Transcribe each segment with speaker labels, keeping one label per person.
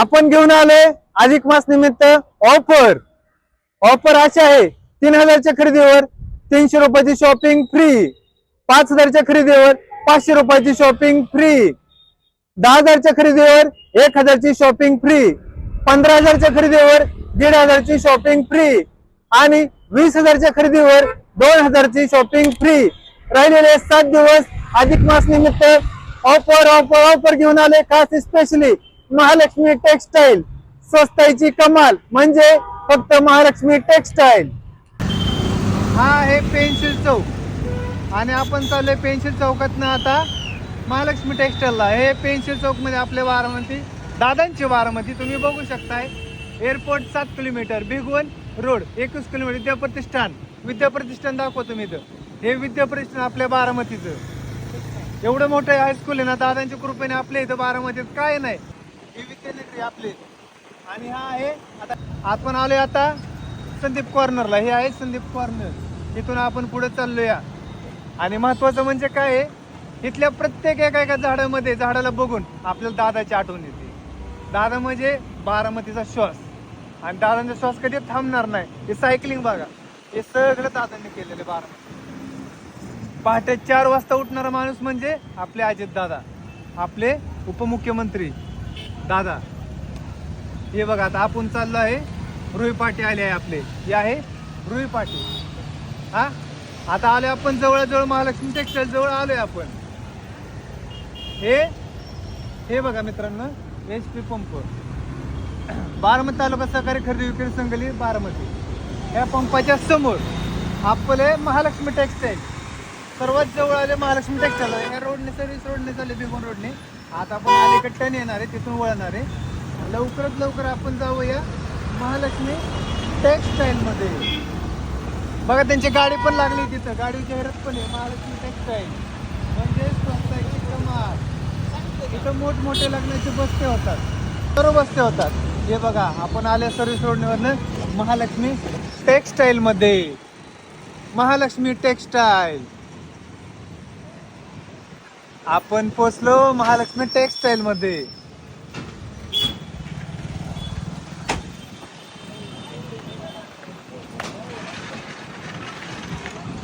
Speaker 1: आपण घेऊन आलोय अधिक मास निमित्त ऑफर अशी आहे 3000च्या खरेदीवर 300 रुपयाची शॉपिंग फ्री, 5000च्या खरेदीवर 500 रुपयाची शॉपिंग फ्री, 10000च्या खरेदीवर 1000ची शॉपिंग फ्री, 15000च्या खरेदीवर 1500ची शॉपिंग फ्री आणि 20000च्या खरेदीवर 2000ची शॉपिंग फ्री। राहिलेले 7 दिवस अधिक मास निमित्त ऑफर घेऊन आले खास स्पेशली महालक्ष्मी टेक्सटाईल। स्वस्ताईची कमाल म्हणजे फक्त महालक्ष्मी टेक्सटाईल।
Speaker 2: हा आहे पेन्सिल चौक आणि आपण चाललोय पेन्सिल चौकातनं आता महालक्ष्मी टेक्सटाईलला। हे पेन्सिल चौक मध्ये आपले बारामती दादांची बारामती तुम्ही बघू शकताय। Airport 7 kilometre, Bhigwan road 21 kilometre, Vidyapratishthan दाखवतो मी इथं। हे विद्याप्रतिष्ठान आपल्या बारामतीचं एवढं मोठं हायस्कूल आहे ना, दादांच्या कृपेने आपल्या इथं बारामतीत काय नाही, हे विद्यानगरी आपले। आणि हा आहे आता आपण आलोय आता संदीप कॉर्नरला। हे आहे संदीप कॉर्नर, इथून आपण पुढे चाललो या। आणि महत्वाचं म्हणजे काय आहे, इथल्या प्रत्येक एका झाडामध्ये झाडाला बघून आपल्याला दादाची आठवण येते। दादा म्हणजे बारामतीचा श्वास आणि दादांचा श्वास कधी थांबणार नाही। हे सायकलिंग बघा, हे सगळं दादांनी केलेलं बारामती। पहाटे 4 वाजता उठणारा माणूस म्हणजे आपले अजित दादा, आपले उपमुख्यमंत्री दादा। हे बघा आता आपण चाललो आहे, रुई पाटी आले आहे आपले, हे आहे रुई पाटी। हा आता आले आपण जवळ महालक्ष्मी टेक्सटाईल जवळ आलोय आपण। हे बघा मित्रांनो, HP पंप, बारामती तालुका सहकारी खरेदी विक्री संघली बारामती। या पंपाच्या समोर आपले महालक्ष्मी टेक्सटाईल। सर्वात जवळ आले महालक्ष्मी टेक्सटाईल। या रोडने सर्व्हिस रोडने चालले, भिगवण रोडने। आता आपण अलीकडे टर्न येणार आहे, तिथून वळणार आहे। लवकरात लवकर आपण जाऊया महालक्ष्मी टेक्सटाईल मध्ये। बघा त्यांची गाडी पण लागली तिथं, गाडीची हैरत पण आहे। महालक्ष्मी टेक्सटाईल म्हणजे स्वस्ताईची कमाल। इथं मोठमोठे लग्नाचे बस्ते होतात, सर्व बस्ते होतात। हे बघा आपण आले सर्व्हिस रोडवरनं महालक्ष्मी टेक्सटाईल मध्ये। महालक्ष्मी टेक्सटाईल आपण पोचलो महालक्ष्मी टेक्सटाईल मध्ये।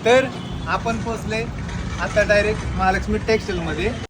Speaker 2: तर आपण पोचले आता डायरेक्ट महालक्ष्मी टेक्सटाईल मध्ये।